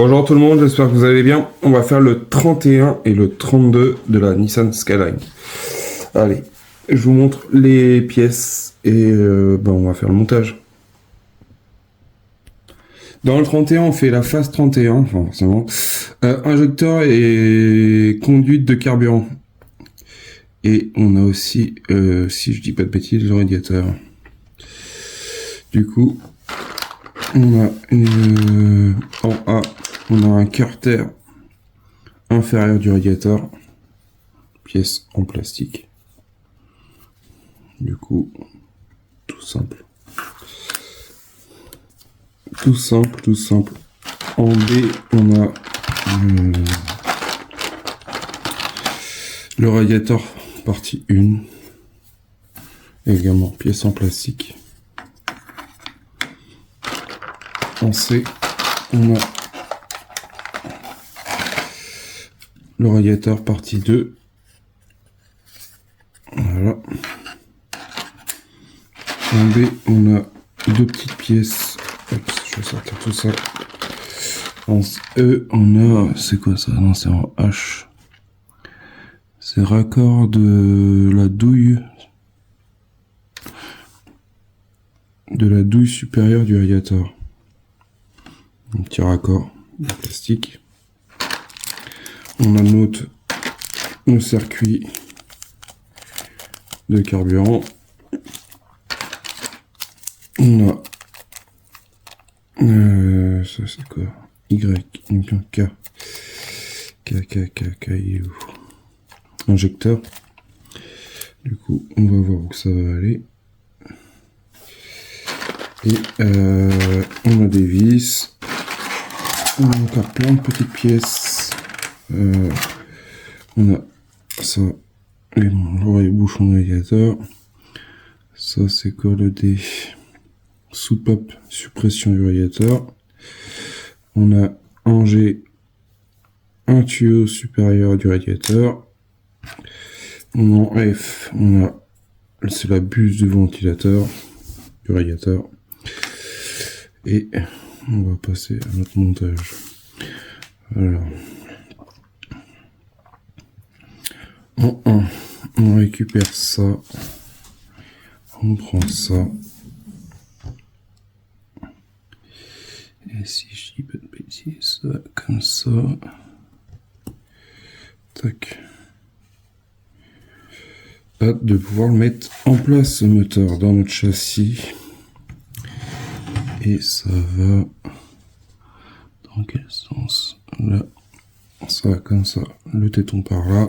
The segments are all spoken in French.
Bonjour tout le monde, j'espère que vous allez bien. On va faire le 31 et le 32 de la Nissan Skyline. Allez, je vous montre les pièces et on va faire le montage. Dans le 31, on fait la phase 31, enfin forcément, injecteur et conduite de carburant. Et on a aussi, si je dis pas de bêtises, le radiateur. Du coup, on a en A, on a un carter inférieur du radiateur, pièce en plastique. Du coup, tout simple. Tout simple. En B, on a le radiateur partie 1. Également pièce en plastique. En C, on a le radiateur partie 2. Voilà. En B, on a deux petites pièces. Oups, je vais sortir tout ça. En E, on a... C'est quoi ça? Non, c'est en H. C'est raccord de la douille. De la douille supérieure du radiateur. Un petit raccord de plastique. On a nos circuits de carburant. On a ça c'est quoi? Y, K, il est où? Injecteur. Du coup, on va voir où ça va aller. Et on a des vis. On a encore plein de petites pièces. On a ça, le bouchon de radiateur. Ça c'est quoi le D? Soupape suppression du radiateur. On a en G un tuyau supérieur du radiateur. En F, on a c'est la buse du ventilateur du radiateur. Et on va passer à notre montage. Alors, en 1, on récupère ça. On prend ça. Et si je dis pas de bêtises, ça va comme ça. Tac. Hâte de pouvoir mettre en place ce moteur dans notre châssis. Et ça va dans quel sens? Là, ça va comme ça. Le téton par là.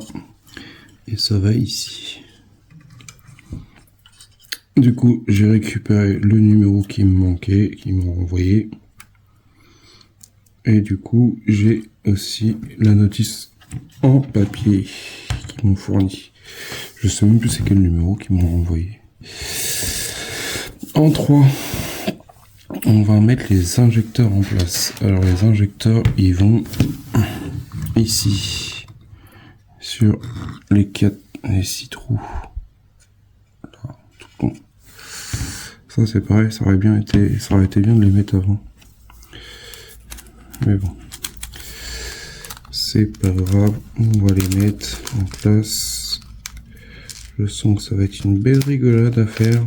Et ça va ici. Du coup, j'ai récupéré le numéro qui me manquait, qui m'ont envoyé. Et du coup, j'ai aussi la notice en papier qu'ils m'ont fourni. Je sais même plus c'est quel numéro qu'ils m'ont envoyé. En 3, on va mettre les injecteurs en place. Alors les injecteurs, ils vont ici, sur les 6 trous. Là, tout bon. Ça c'est pareil, ça aurait été bien de les mettre avant. Mais bon, c'est pas grave, on va les mettre en place. Je sens que ça va être une belle rigolade à faire.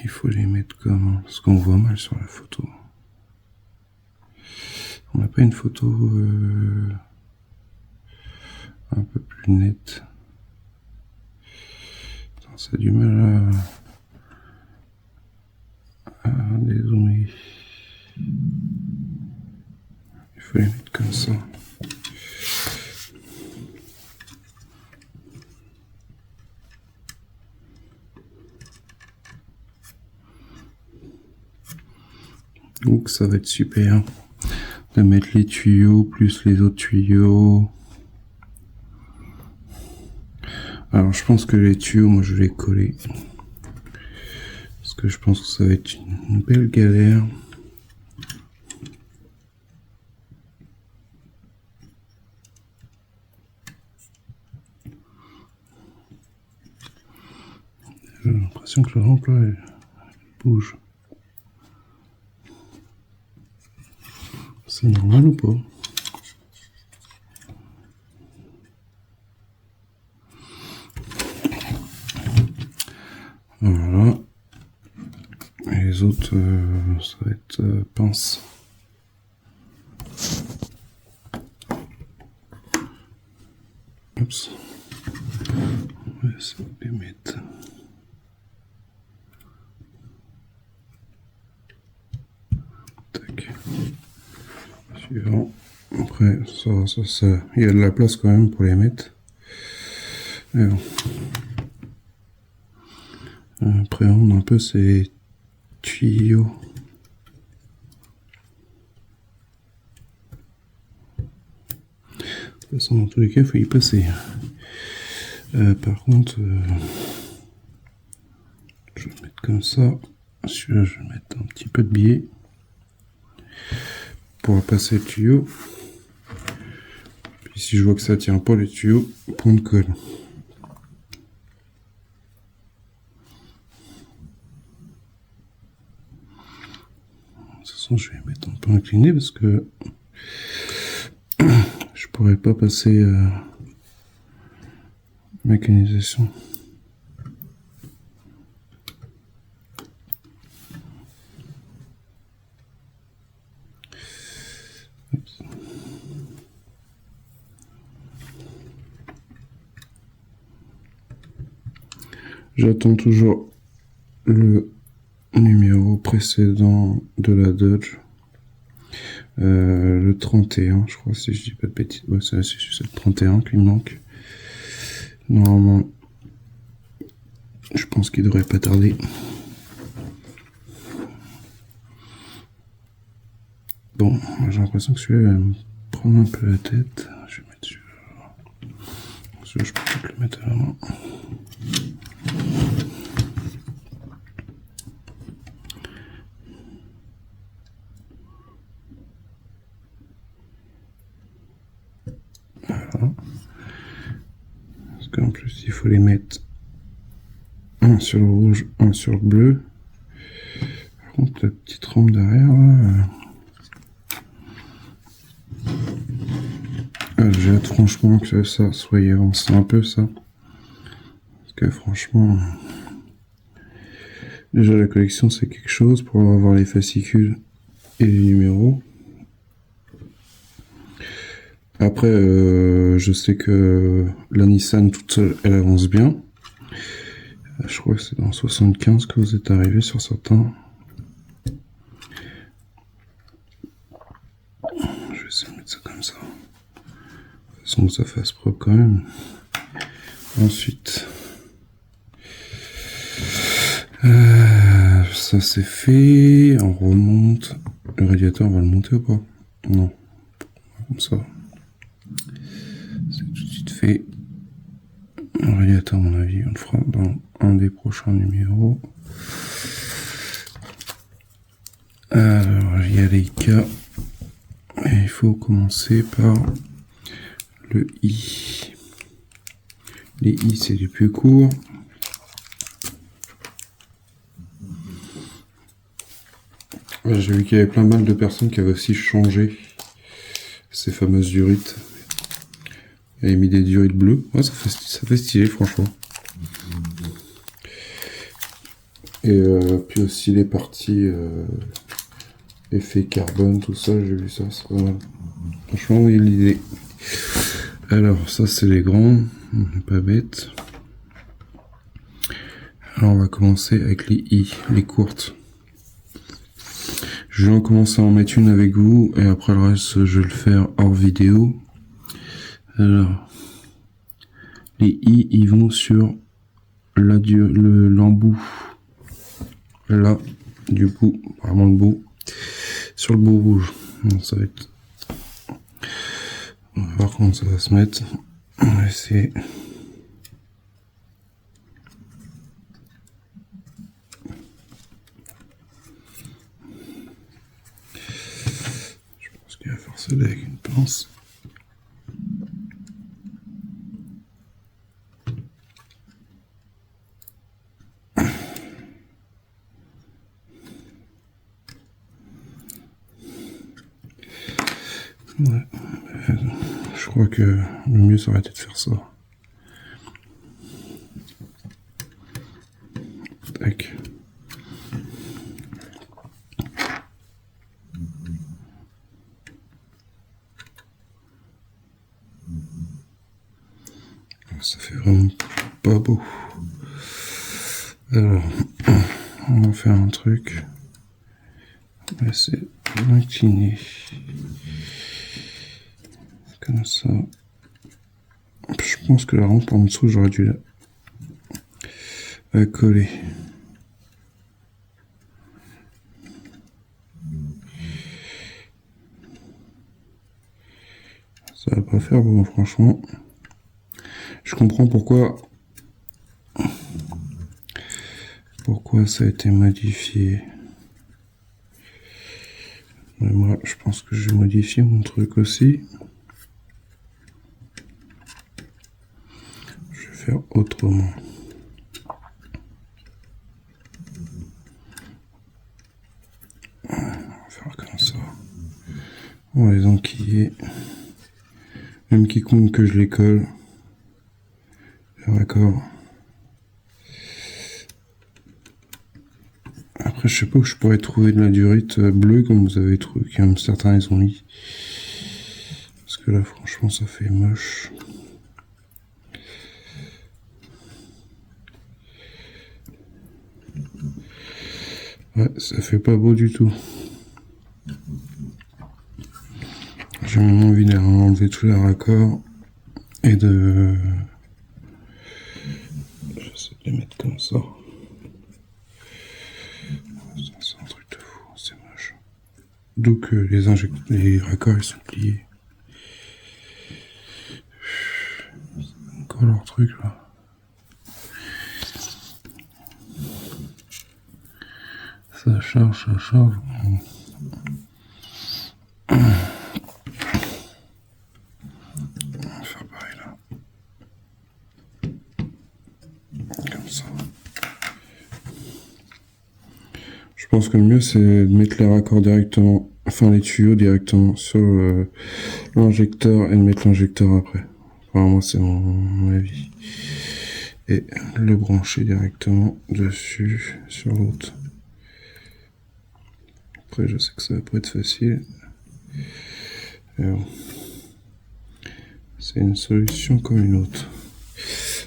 Il faut les mettre comment? Parce qu'on voit mal sur la photo. On n'a pas une photo un peu plus nette. Ça a du mal à dézoomer. Il faut les mettre comme ça. Donc ça va être super de mettre les tuyaux plus les autres tuyaux. Alors je pense que les tuyaux, moi je vais les coller. Parce que je pense que ça va être une belle galère. j'ai l'impression que le lampe là, elle bouge. C'est normal ou pas? Voilà. Et les autres, ça va être pince. Oups. On va essayer de les mettre. Tac. Suivant. Après, ça, il y a de la place quand même pour les mettre. Mais bon. Après, on a un peu ces tuyaux. De toute façon, dans tous les cas, il faut y passer. Par contre, je vais mettre comme ça. Celui-là, je vais mettre un petit peu de biais pour passer le tuyau. Puis si je vois que ça tient pas le tuyau, point de colle. De toute façon, je vais mettre un peu incliné parce que je pourrais pas passer mécanisation. J'attends toujours le numéro précédent de la Dodge. Le 31, je crois, si je dis pas de bêtises. Ouais, c'est le 31 qui me manque. Normalement, je pense qu'il devrait pas tarder. Bon, j'ai l'impression que celui-là va me prendre un peu la tête. Je vais mettre celui-là. Celui-là, je peux peut-être le mettre à la main. Voilà. Parce qu'en plus, il faut les mettre un sur le rouge, un sur le bleu. Par contre, la petite rampe derrière, là, j'ai hâte franchement que ça soit avancé un peu, ça. Parce que franchement, déjà la collection c'est quelque chose pour avoir les fascicules et les numéros. Après, je sais que la Nissan toute seule, elle avance bien. Je crois que c'est dans 75 que vous êtes arrivé sur certains. Je vais essayer de mettre ça comme ça. De toute façon, que ça fasse propre quand même. Ensuite, ça c'est fait. On remonte. Le radiateur, on va le monter ou pas? Non. Comme ça. C'est tout de suite fait. Le radiateur, à mon avis, on le fera dans un des prochains numéros. Alors, il y a les cas. Et il faut commencer par le I. Les I, c'est les plus courts. J'ai vu qu'il y avait plein mal de personnes qui avaient aussi changé ces fameuses durites. Ils avaient mis des durites bleues. Ouais, ça fait stylé, franchement. Et puis aussi les parties effet carbone, tout ça, j'ai vu ça, c'est pas mal. Franchement, oui, l'idée. Alors, ça, c'est les grands. On n'est pas bête. Alors, on va commencer avec les I, les courtes. Je vais en commencer à en mettre une avec vous, et après le reste, je vais le faire hors vidéo. Alors, les I, ils vont sur l'embout, là, du bout, vraiment le bout, sur le bout rouge. Donc, ça va être... On va voir comment ça va se mettre. On va essayer... Il va faire ça avec une pince. Ouais. Je crois que le mieux ça aurait été de faire ça. Tac. Ça fait vraiment pas beau. Alors, on va faire un truc. On va essayer d'incliner. Comme ça. Je pense que la rampe en dessous, j'aurais dû la coller. Ça va pas faire bon, franchement. Je comprends pourquoi ça a été modifié. Mais moi, je pense que je vais modifier mon truc aussi. Je vais faire autrement. On va faire comme ça. On va les enquiller. Même qui compte que je les colle. D'accord. Après, je sais pas où je pourrais trouver de la durite bleue comme vous avez trouvé, comme certains ils ont mis. Parce que là, franchement, ça fait moche. Ouais, ça fait pas beau du tout. J'ai vraiment envie d'enlever tous les raccords et de... J'essaie de les mettre comme ça. C'est un truc de fou, c'est moche. Donc les raccords ils sont pliés. C'est encore leur truc là. Ça charge, ça charge. On va faire pareil là. Comme ça. Je pense que le mieux c'est de mettre les raccords directement, enfin les tuyaux directement sur l'injecteur et de mettre l'injecteur après. Enfin, moi c'est mon avis. Et le brancher directement dessus sur l'autre. Après je sais que ça va pas être facile. Bon. C'est une solution comme une autre.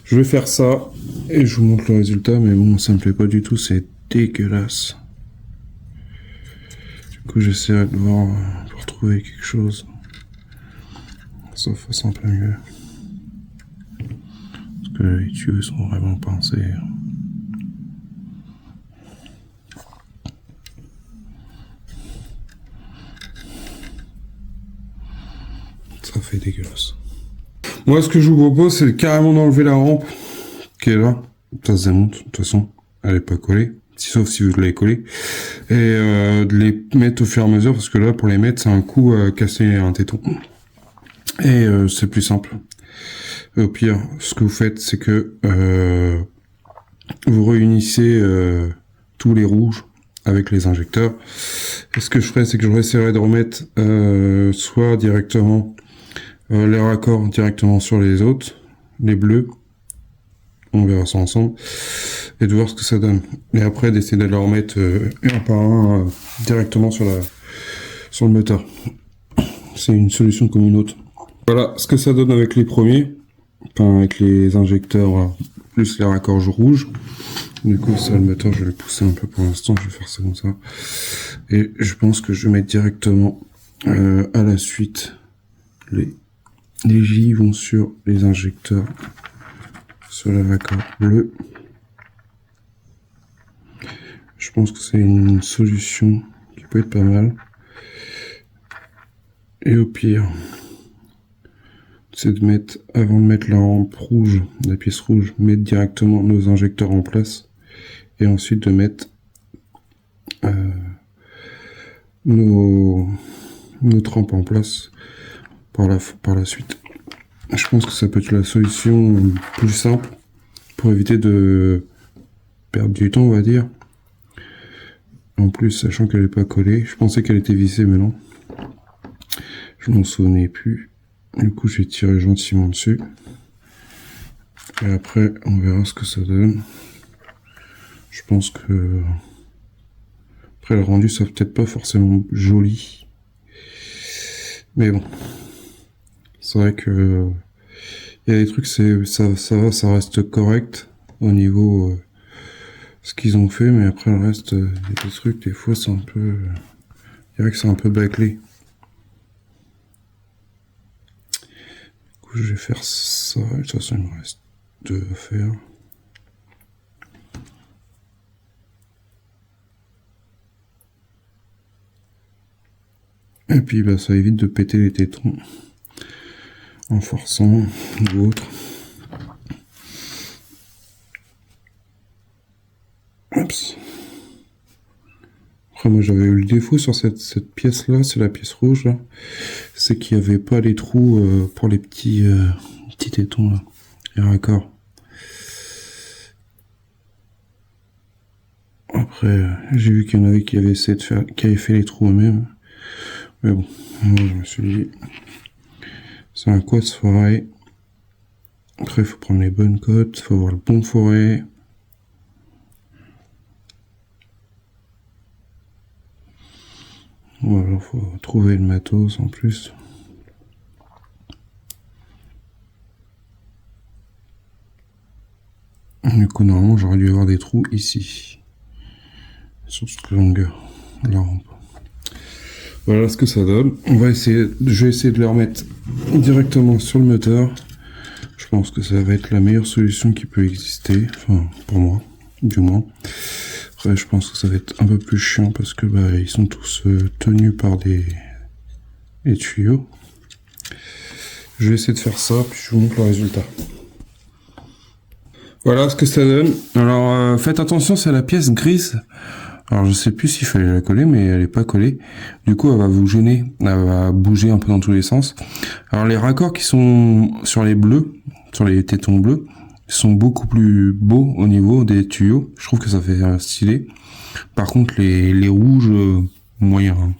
Je vais faire ça et je vous montre le résultat, mais bon ça me plaît pas du tout, c'est dégueulasse. Du coup j'essaierai de voir pour trouver quelque chose. Ça fasse un peu mieux. Parce que les tuyaux sont vraiment pensés. Ça fait dégueulasse. Moi, ce que je vous propose, c'est carrément d'enlever la rampe qui est là. Ça se démonte, de toute façon. Elle est pas collée. Sauf si vous l'avez collée. Et de les mettre au fur et à mesure, parce que là, pour les mettre, c'est un coup à casser un téton. Et c'est plus simple. Au pire, ce que vous faites, c'est que vous réunissez tous les rouges avec les injecteurs. Et ce que je ferai, c'est que je essaierai de remettre soit directement les raccords directement sur les autres, les bleus, on verra ça ensemble, et de voir ce que ça donne. Et après d'essayer de les remettre un par un directement sur le moteur. C'est une solution comme une autre. Voilà ce que ça donne avec les premiers, enfin avec les injecteurs plus les raccords rouges. Du coup ça, le moteur je vais le pousser un peu pour l'instant, je vais faire ça comme ça. Et je pense que je vais mettre directement à la suite les J vont sur les injecteurs, sur le raccord bleu. Je pense que c'est une solution qui peut être pas mal. Et au pire, c'est de mettre, avant de mettre la rampe rouge, la pièce rouge, mettre directement nos injecteurs en place. Et ensuite de mettre nos trampes en place par la suite. Je pense que ça peut être la solution plus simple pour éviter de perdre du temps, on va dire. En plus, sachant qu'elle n'est pas collée, je pensais qu'elle était vissée, mais non. Je m'en souvenais plus. Du coup, j'ai tiré gentiment dessus. Et après, on verra ce que ça donne. Je pense que... Après, le rendu, ça peut-être pas forcément joli. Mais bon. C'est vrai que... Il y a des trucs, ça va, ça reste correct au niveau ce qu'ils ont fait, mais après le reste, il y a des trucs, des fois, c'est un peu... je dirais que c'est un peu bâclé. Du coup, je vais faire ça. De toute façon, il me reste deux à faire. Et puis, bah, ça évite de péter les tétons en forçant ou autre. Oups. Après, moi, j'avais eu le défaut sur cette pièce-là, c'est la pièce rouge, là. C'est qu'il n'y avait pas les trous pour les petits tétons, là. Les raccords. Après, j'ai vu qu'il y en avait qui avaient essayé de faire, qui avaient fait les trous eux-mêmes. Mais bon, moi, je me suis dit, c'est un quad forêt. Après, il faut prendre les bonnes cotes, il faut avoir le bon forêt. Voilà, il faut trouver le matos en plus. Du coup, normalement, j'aurais dû avoir des trous ici. Sur cette longueur, la rampe. Voilà ce que ça donne. On va essayer, je vais essayer de les remettre directement sur le moteur. Je pense que ça va être la meilleure solution qui peut exister. Enfin, pour moi, du moins. Après, je pense que ça va être un peu plus chiant parce que bah, ils sont tous tenus par des tuyaux. Je vais essayer de faire ça, puis je vous montre le résultat. Voilà ce que ça donne. Alors, faites attention, c'est la pièce grise. Alors, je sais plus s'il fallait la coller, mais elle est pas collée. Du coup, elle va vous gêner. Elle va bouger un peu dans tous les sens. Alors, les raccords qui sont sur les bleus, sur les tétons bleus, sont beaucoup plus beaux au niveau des tuyaux. Je trouve que ça fait stylé. Par contre, les rouges, moyens. Hein.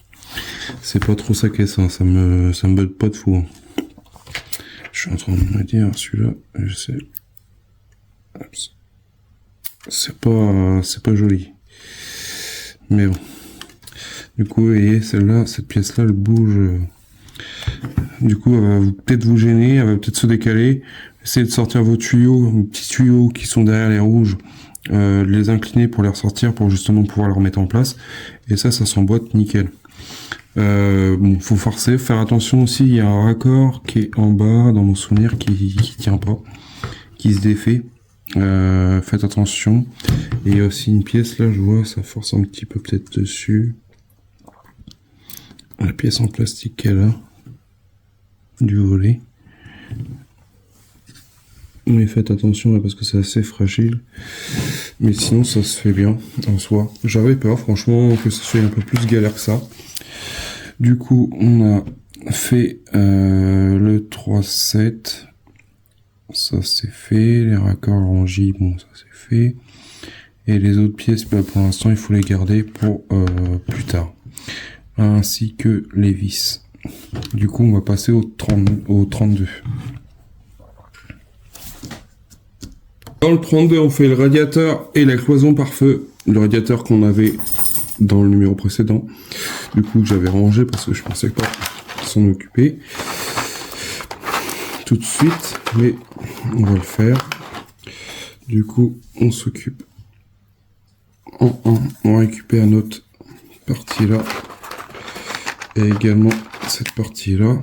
C'est pas trop ça qu'est ça. Ça me botte pas de fou. Hein. Je suis en train de me dire, celui-là, je sais. C'est pas joli. Mais bon. Du coup, vous voyez, celle-là, cette pièce-là, elle bouge. Du coup, elle va peut-être vous gêner, elle va peut-être se décaler. Essayez de sortir vos tuyaux, vos petits tuyaux qui sont derrière les rouges, de les incliner pour les ressortir, pour justement pouvoir les remettre en place. Et ça s'emboîte nickel. Bon, faut forcer, faire attention aussi, il y a un raccord qui est en bas, dans mon souvenir, qui tient pas, qui se défait. Faites attention. Et il y a aussi une pièce là, je vois, ça force un petit peu peut-être dessus. La pièce en plastique qu'elle a du volet. Mais faites attention là, parce que c'est assez fragile. Mais sinon ça se fait bien en soi. J'avais peur franchement que ce soit un peu plus galère que ça. Du coup on a fait le 3-7. Ça c'est fait, les raccords en J, bon ça c'est fait. Et les autres pièces, bah, pour l'instant il faut les garder pour plus tard. Ainsi que les vis. Du coup on va passer au 32. Dans le 32 on fait le radiateur et la cloison par feu. Le radiateur qu'on avait dans le numéro précédent. Du coup j'avais rangé parce que je pensais pas s'en occuper tout de suite, mais on va le faire. Du coup, on s'occupe on récupère notre partie là et également cette partie là.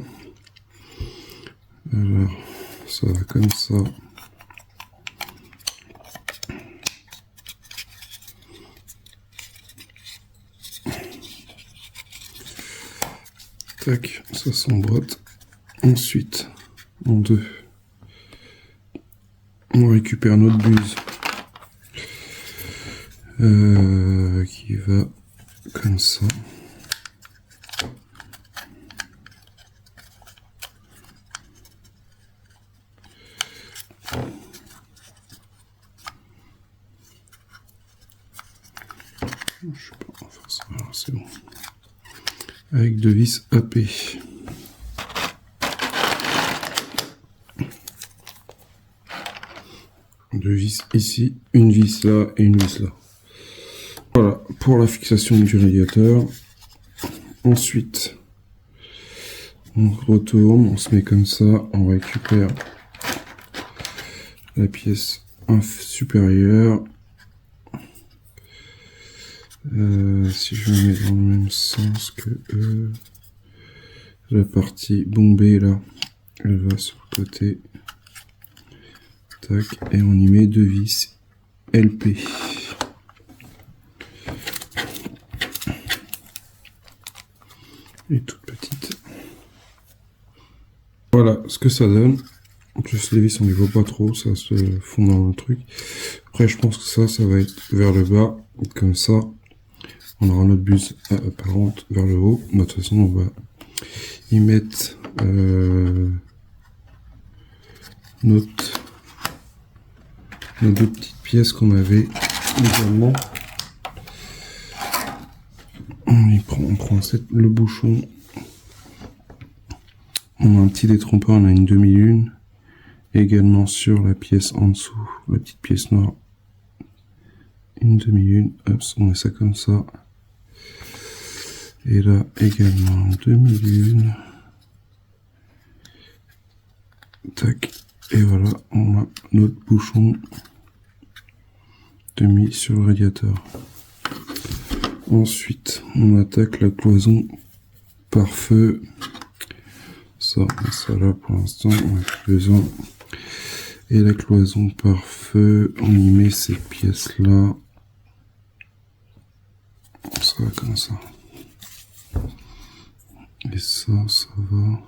Alors, ça va comme ça. Tac, ça s'emboîte. Ensuite, en deux, on récupère notre buse qui va comme ça. Je sais pas, enfin ça, c'est bon. Avec deux vis AP. deux vis ici, une vis là et une vis là. Voilà pour la fixation du radiateur. Ensuite, on retourne, on se met comme ça, on récupère la pièce supérieure. Si je la mets dans le même sens que la partie bombée là, elle va sur le côté. Tac, et on y met deux vis LP. Et toute petite. Voilà ce que ça donne. En plus les vis on les voit pas trop, ça se fond dans le truc. Après je pense que ça va être vers le bas, comme ça. On aura notre buse apparente vers le haut. De toute façon on va y mettre nos deux petites pièces qu'on avait également. On prend le bouchon. On a un petit détrompeur, on a une demi-lune. Également sur la pièce en dessous, la petite pièce noire. Une demi-lune, hop, on met ça comme ça. Et là également une demi-lune. Tac. Et voilà, on a notre bouchon demi sur le radiateur. Ensuite, on attaque la cloison pare-feu. Ça, on met ça là pour l'instant, on n'a plus besoin. Et la cloison pare-feu, on y met ces pièces-là. Ça va comme ça. Et ça va.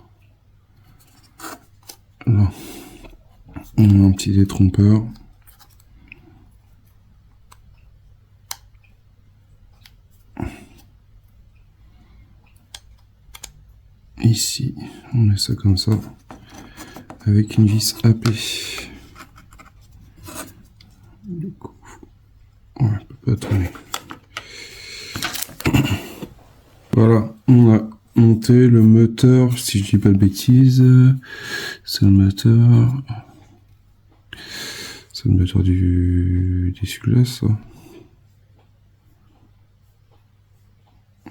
Là, on a un petit détrompeur. Ici, on met ça comme ça, avec une vis AP. Du coup, ouais, elle peut pas tourner. Voilà, on a monté le moteur, si je dis pas de bêtises, c'est le moteur du essuie-glace, ça.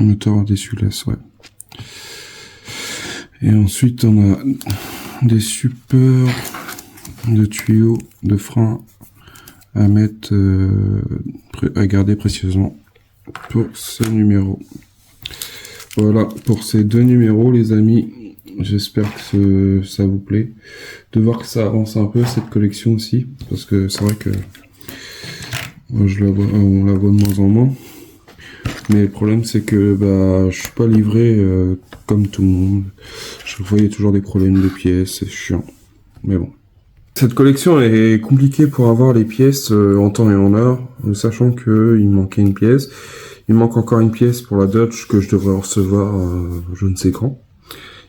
Moteur d'essuie-glace, ouais. Et ensuite, on a des supports de tuyaux de frein à mettre, à garder précieusement pour ce numéro. Voilà pour ces deux numéros, les amis. J'espère que ça vous plaît. De voir que ça avance un peu, cette collection aussi. Parce que c'est vrai que on la voit de moins en moins. Mais le problème c'est que je suis pas livré comme tout le monde. Chaque fois il y a toujours des problèmes de pièces, c'est chiant. Mais bon. Cette collection est compliquée pour avoir les pièces en temps et en heure, sachant que il manquait une pièce. Il manque encore une pièce pour la Dodge que je devrais recevoir je ne sais quand.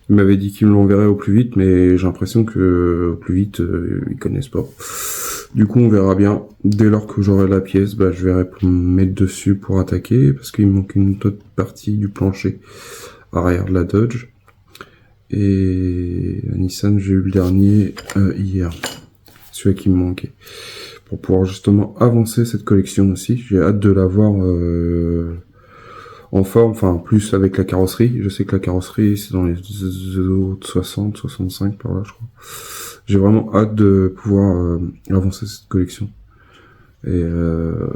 Il m'avait dit qu'il me l'enverrait au plus vite, mais j'ai l'impression que au plus vite ils connaissent pas. Du coup, on verra bien. Dès lors que j'aurai la pièce, je verrai pour me mettre dessus pour attaquer, parce qu'il me manque une autre partie du plancher arrière de la Dodge. Et la Nissan, j'ai eu le dernier hier, celui qui me manquait, pour pouvoir justement avancer cette collection aussi. J'ai hâte de la voir en forme, enfin plus avec la carrosserie. Je sais que la carrosserie c'est dans les autres 60, 65 par là je crois. J'ai vraiment hâte de pouvoir avancer cette collection. Et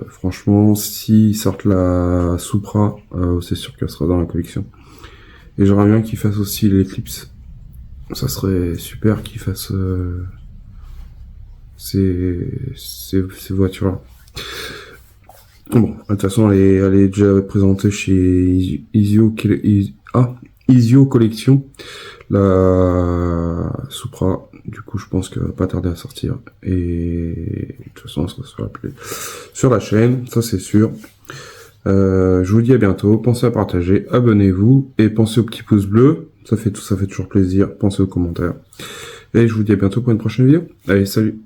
franchement, s'ils sortent la Supra, c'est sûr qu'elle sera dans la collection. Et j'aimerais bien qu'ils fassent aussi l'Eclipse. Ça serait super qu'ils fassent ces voitures-là. Bon, de toute façon, elle est déjà présentée chez Isio Collection, la Supra. Du coup, je pense qu'elle va pas tarder à sortir. Et de toute façon, ça sera sur la chaîne, ça c'est sûr. Je vous dis à bientôt. Pensez à partager, abonnez-vous et pensez au petit pouce bleu. Ça fait toujours plaisir. Pensez aux commentaires. Et je vous dis à bientôt pour une prochaine vidéo. Allez, salut!